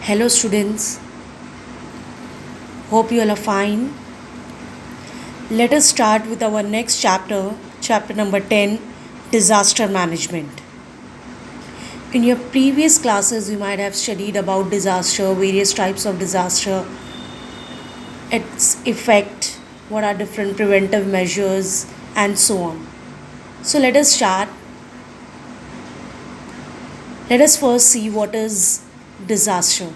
Hello, students. Hope you all are fine. Let us start with our next chapter, chapter number 10, Disaster Management. In your previous classes, you might have studied about disaster, various types of disaster, its effect, what are different preventive measures, and so on. So, let us start. Let us first see what is disaster.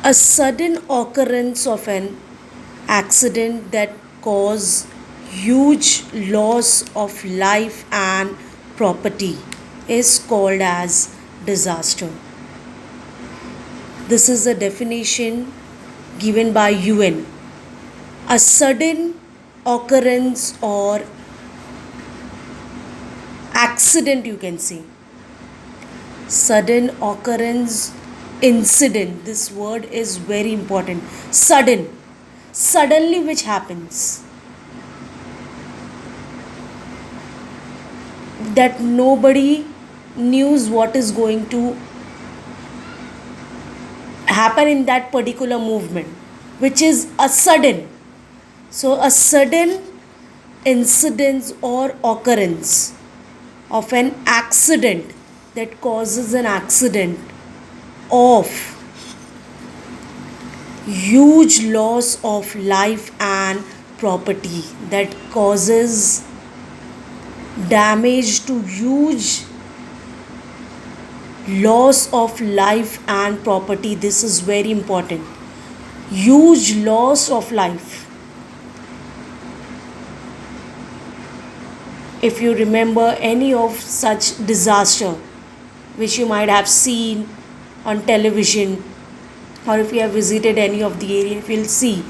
A sudden occurrence of an accident that cause huge loss of life and property is called as disaster. This is the definition given by UN. A sudden occurrence or accident, you can say. Sudden occurrence, incident. This word is very important. Suddenly which happens, that nobody knew what is going to happen in that particular movement, which is a sudden. So a sudden incidence or occurrence of an accident that causes an accident of huge loss of life and property, that causes damage to huge loss of life and property. This is very important. Huge loss of life. If you remember any of such disaster which you might have seen on television, or if you have visited any of the area, you'll see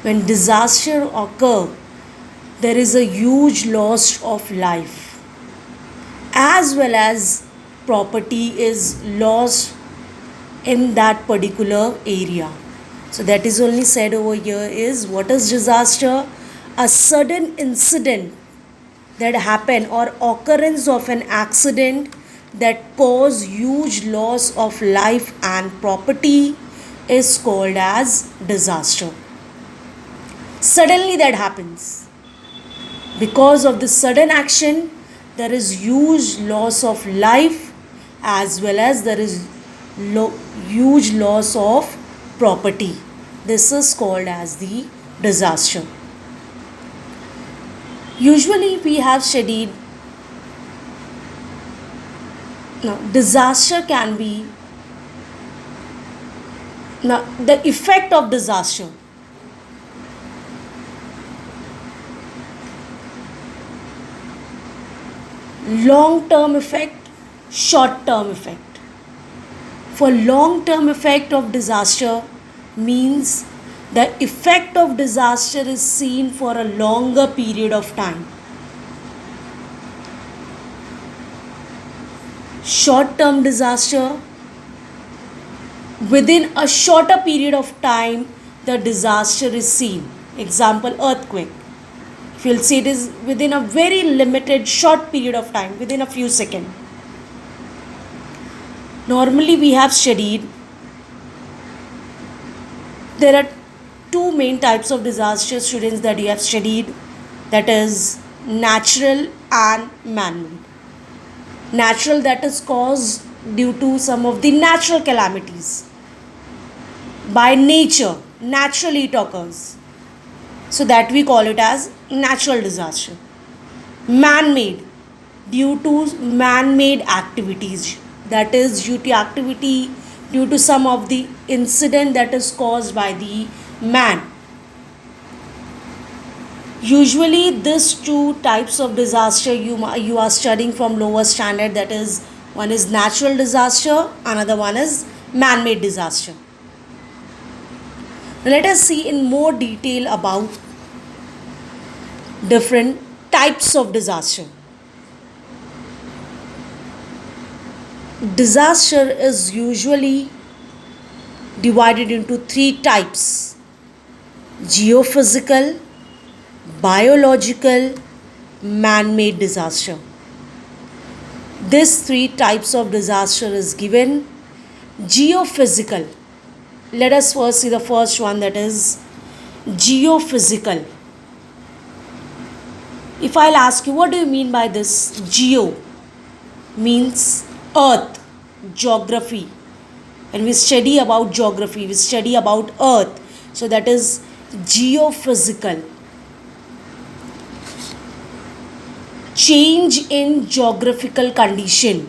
when disaster occur, there is a huge loss of life as well as property is lost in that particular area. So that is only said over here is what is disaster? A sudden incident that happen or occurrence of an accident that cause huge loss of life and property is called as disaster. Suddenly that happens. Because of the sudden action, there is huge loss of life as well as there is huge loss of property. This is called as the disaster. Usually we have studied, now disaster can be, now the effect of disaster. Long term effect, short term effect. For long term effect of disaster means the effect of disaster is seen for a longer period of time. Short term disaster, within a shorter period of time the disaster is seen. Example, earthquake. If you'll see, it is within a very limited short period of time, within a few seconds. Normally we have studied, there are two main types of disaster, students, that you have studied, that is natural and man-made. Natural, that is caused due to some of the natural calamities by nature, naturally it occurs, so that we call it as natural disaster. Man-made, due to man-made activities, that is due to activity, due to some of the incident that is caused by the man. Usually these two types of disaster you are studying from lower standard, that is, one is natural disaster, another one is man-made disaster. Let us see in more detail about different types of disaster. Disaster is usually divided into three types: geophysical, biological, man-made disaster. This three types of disaster is given. Geophysical. Let us first see the first one, that is geophysical. If I'll ask you, what do you mean by this? Geo means earth, geography. When we study about geography, we study about earth. So that is geophysical. Change in geographical condition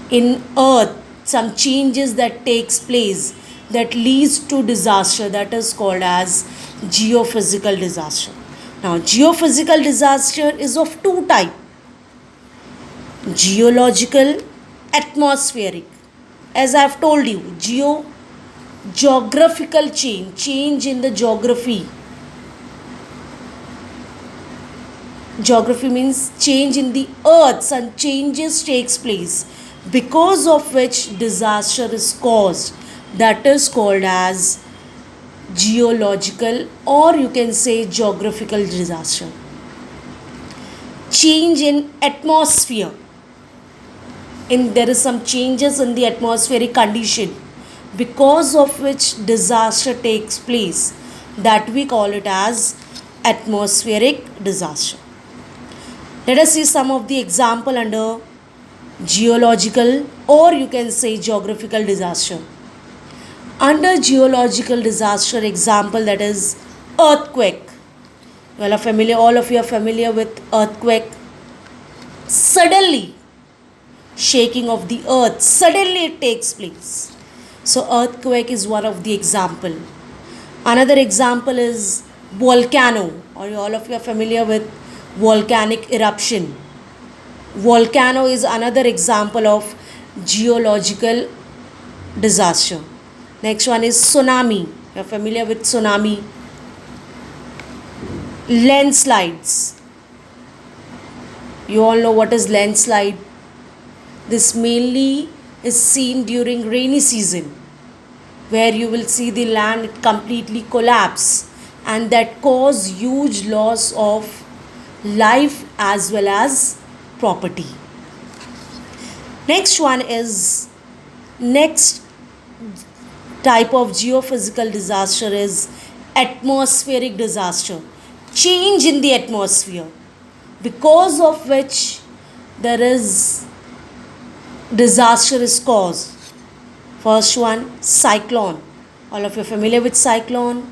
in earth, some changes that takes place that leads to disaster, that is called as geophysical disaster. Now geophysical disaster is of two types: geological, atmospheric. As I have told you, geographical change in the geography. Geography means change in the earth, some changes takes place because of which disaster is caused, that is called as geological, or you can say geographical disaster. Change in atmosphere, there is some changes in the atmospheric condition because of which disaster takes place, that we call it as atmospheric disaster. Let us see some of the example under geological, or you can say geographical disaster. Under geological disaster example, that is earthquake. All of you are familiar with earthquake. Suddenly shaking of the earth, suddenly it takes place. So earthquake is one of the example. Another example is volcano, or all of you are familiar with volcanic eruption. Volcano is another example of geological disaster. Next one is tsunami. You are familiar with tsunami. Landslides. You all know what is landslide. This mainly is seen during rainy season, where you will see the land completely collapse, and that cause huge loss of life as well as property. Next type of geophysical disaster is atmospheric disaster. Change in the atmosphere because of which there is disaster is caused. First one, cyclone. All of you are familiar with cyclone.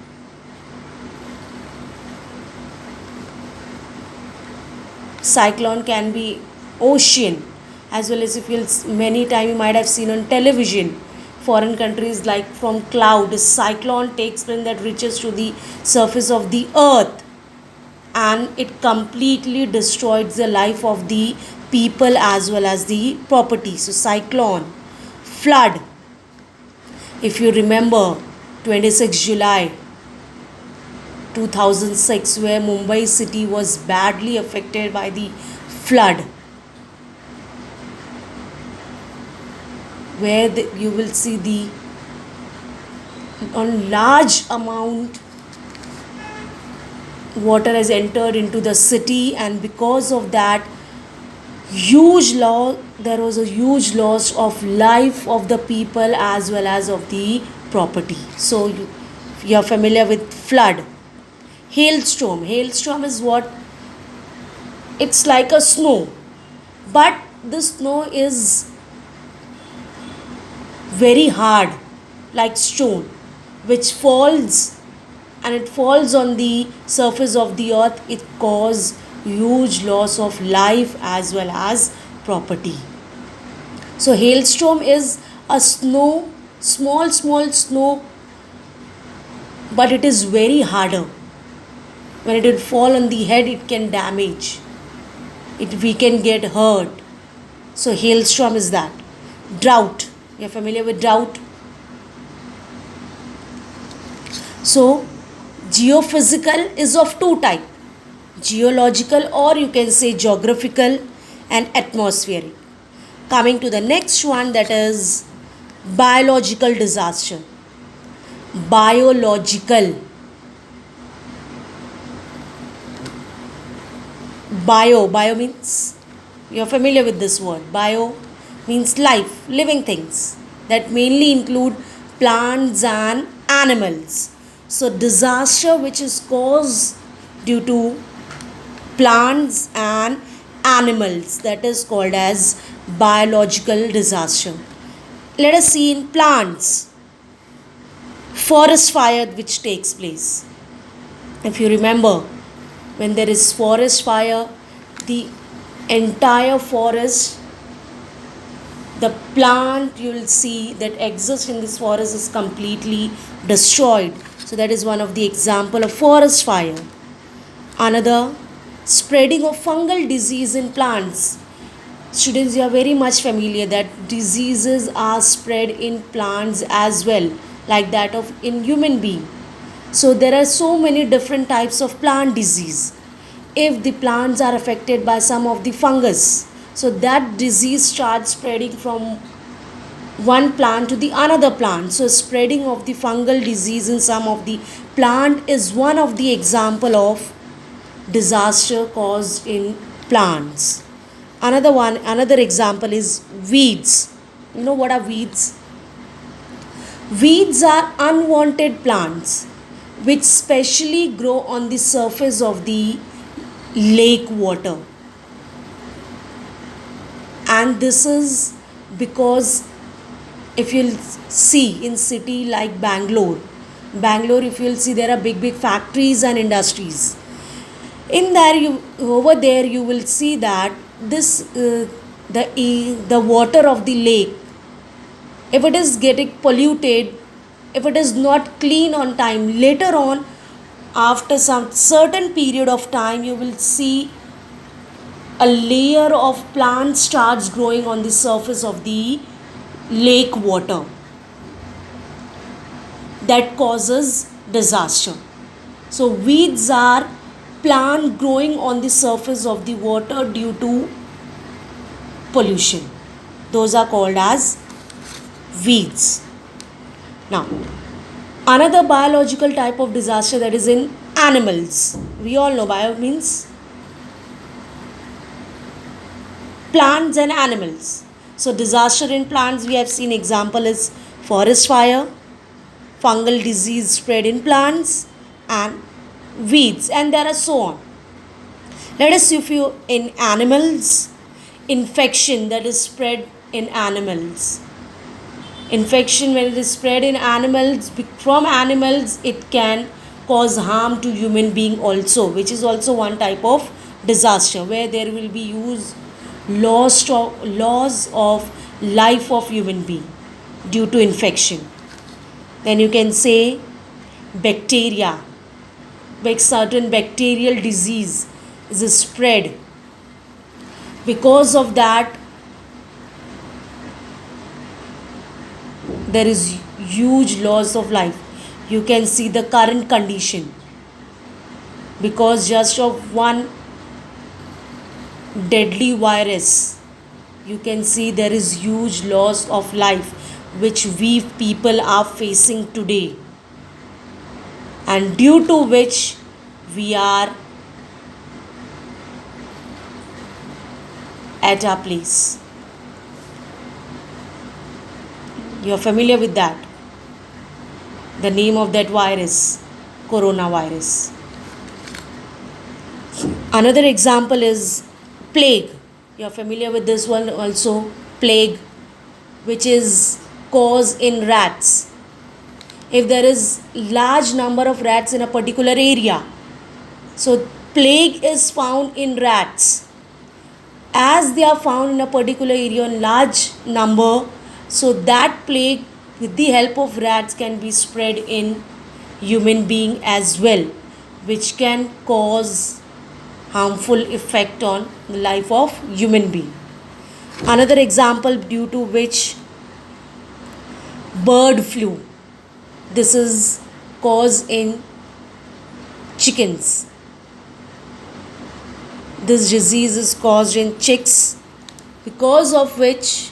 Cyclone can be ocean, as well as, if you'll many times you might have seen on television, foreign countries, like from cloud, a cyclone takes place that reaches to the surface of the earth, and it completely destroys the life of the people as well as the property. So cyclone. Flood. If you remember 26 July 2006, where Mumbai city was badly affected by the flood, where you will see the on large amount water has entered into the city, and because of that there was a huge loss of life of the people as well as of the property. So you are familiar with flood. Hailstorm. Hailstorm is what? It's like a snow, but the snow is very hard, like stone, which falls, and it falls on the surface of the earth. It causes huge loss of life as well as property. So hailstorm is a small snow, but it is very harder. When it will fall on the head, it can damage it, we can get hurt. So hailstorm is that. Drought. You are familiar with drought? So geophysical is of two types: geological, or you can say geographical, and atmospheric. Coming to the next one, that is biological disaster. Biological. Bio means You're familiar with this word. Bio means life, living things that mainly include plants and animals. So, disaster which is caused due to plants and animals, that is called as biological disaster. Let us see in plants, forest fire which takes place. If you remember, when there is forest fire, the entire forest, the plant you will see that exists in this forest is completely destroyed. So that is one of the example of forest fire. Another, spreading of fungal disease in plants. Students, you are very much familiar that diseases are spread in plants as well, like that of in human being. So there are so many different types of plant disease. If the plants are affected by some of the fungus, so that disease starts spreading from one plant to the another plant. So spreading of the fungal disease in some of the plant is one of the example of disaster caused in plants. Another example is weeds. You know what are weeds? Weeds are unwanted plants which specially grow on the surface of the lake water. And this is because if you'll see in city like Bangalore, if you'll see, there are big factories and industries. In there, over there you will see that this the water of the lake, if it is getting polluted, if it is not clean on time, later on, after some certain period of time, you will see a layer of plants starts growing on the surface of the lake water. That causes disaster. So weeds are plant growing on the surface of the water due to pollution. Those are called as weeds. Now, another biological type of disaster that is in animals. We all know bio means plants and animals. So disaster in plants, we have seen example is forest fire, fungal disease spread in plants, and weeds, and there are so on. Let us see if you in animals, infection that is spread in animals. Infection, when it is spread in animals, from animals it can cause harm to human being also, which is also one type of disaster where there will be loss of life of human being due to infection. Then you can say bacteria, like certain bacterial disease is spread. Because of that, there is huge loss of life. You can see the current condition because just of one deadly virus, you can see there is huge loss of life which we people are facing today, and due to which we are at our place. You are familiar with that. The name of that virus, coronavirus. Another example is plague. You are familiar with this one also, plague, which is caused in rats. If there is large number of rats in a particular area, so plague is found in rats. As they are found in a particular area in large number, so that plague with the help of rats can be spread in human being as well, which can cause harmful effect on the life of human being. Another example due to which bird flu, this is caused in chickens. This disease is caused in chicks, because of which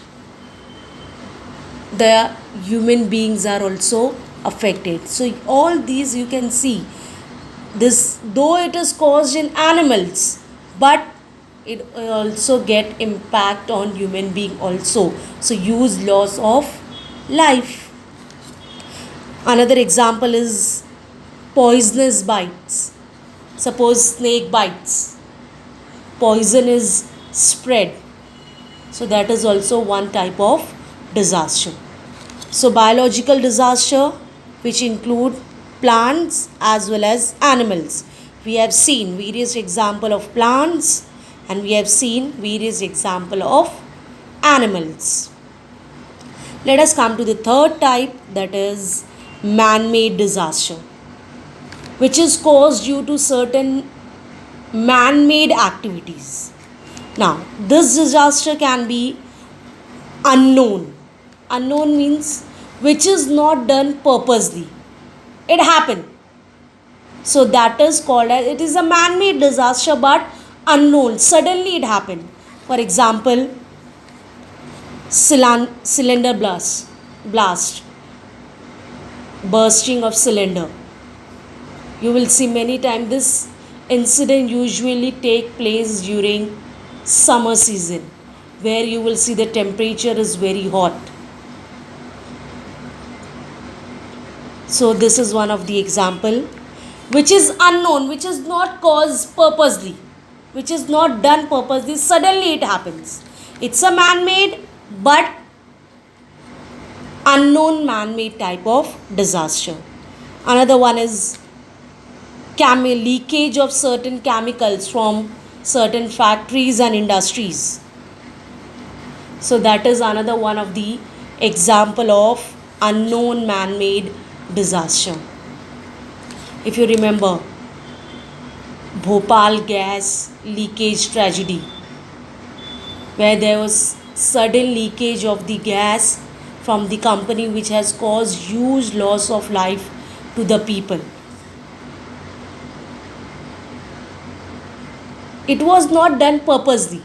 the human beings are also affected. So all these you can see, this though it is caused in animals, but it also get impact on human being also. So huge loss of life. Another example is poisonous bites. Suppose snake bites, poison is spread. So that is also one type of disaster. So biological disaster, which include plants as well as animals. We have seen various example of plants and we have seen various example of animals. Let us come to the third type, that is man-made disaster, which is caused due to certain man-made activities. Now, this disaster can be unknown. Unknown means which is not done purposely. It happened. So that is called as, it is a man-made disaster but unknown. Suddenly it happened. For example, cylinder blast, bursting of cylinder. You will see many times this incident usually take place during summer season, where you will see the temperature is very hot. So this is one of the example which is unknown, which is not caused purposely, which is not done purposely, suddenly it happens. It's a man-made but unknown man-made type of disaster. Another one is leakage of certain chemicals from certain factories and industries. So that is another one of the example of unknown man-made disaster. If you remember Bhopal gas leakage tragedy, where there was sudden leakage of the gas from the company, which has caused huge loss of life to the people. It was not done purposely.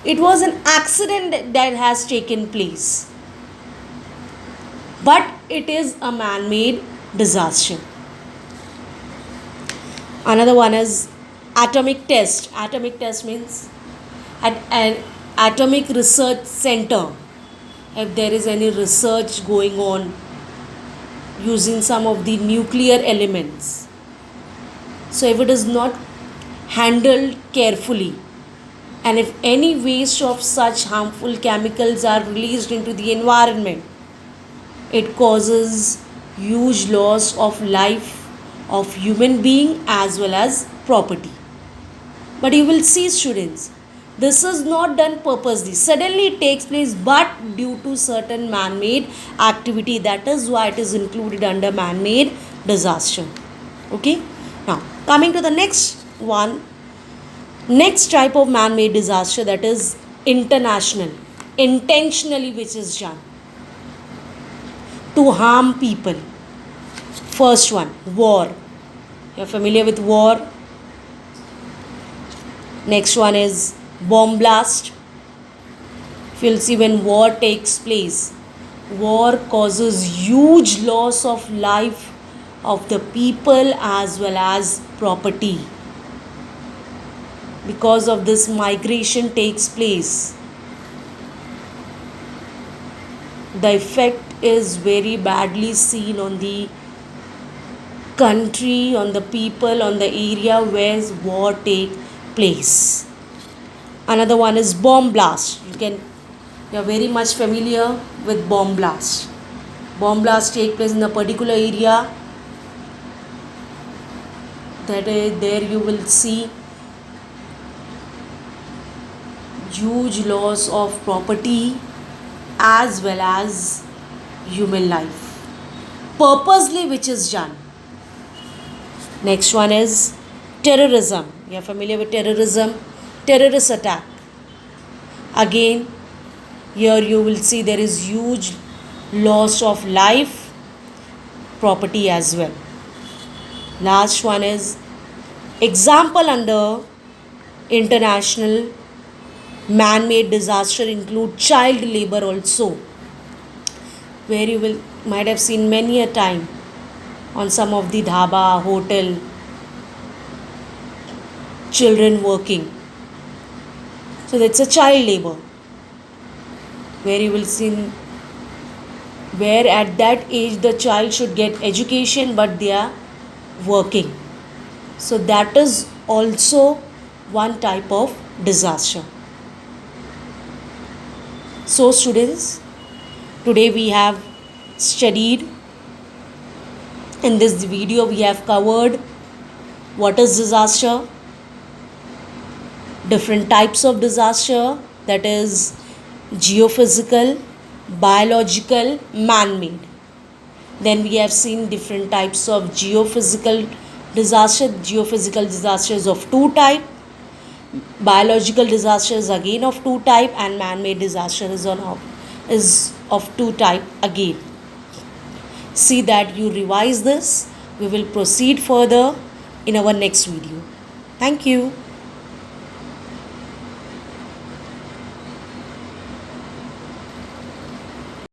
It was an accident that has taken place. But it is a man-made disaster. Another one is atomic test. Atomic test means at an atomic research center, if there is any research going on using some of the nuclear elements. So if it is not handled carefully, and if any waste of such harmful chemicals are released into the environment, it causes huge loss of life of human being as well as property. But you will see, students, this is not done purposely. Suddenly it takes place but due to certain man-made activity. That is why it is included under man-made disaster. Okay. Now coming to the next one, next type of man-made disaster, that is international, intentionally which is done to harm people. First one, war. You are familiar with war. Next one is bomb blast. If you'll see, when war takes place, war causes huge loss of life of the people as well as property. Because of this, migration takes place. The effect is very badly seen on the country, on the people, on the area where war takes place. Another one is bomb blast. You are very much familiar with bomb blast. Bomb blast take place in a particular area. There you will see huge loss of property as well as human life, purposely which is done. Next one is terrorism. You are familiar with terrorism, terrorist attack. Again, here you will see there is huge loss of life, property as well. Last one is example under international man-made disaster include child labor also, where you might have seen many a time on some of the dhaba, hotel, children working. So that's a child labor, where you will see, where at that age the child should get education but they are working. So that is also one type of disaster. So students, today we have studied, in this video we have covered what is disaster, different types of disaster, that is geophysical, biological, man-made. Then we have seen different types of geophysical disaster. Geophysical disasters of two type, biological disasters again of two type, and man-made disaster is of two type again. See that you revise this. We will proceed further in our next video. Thank you.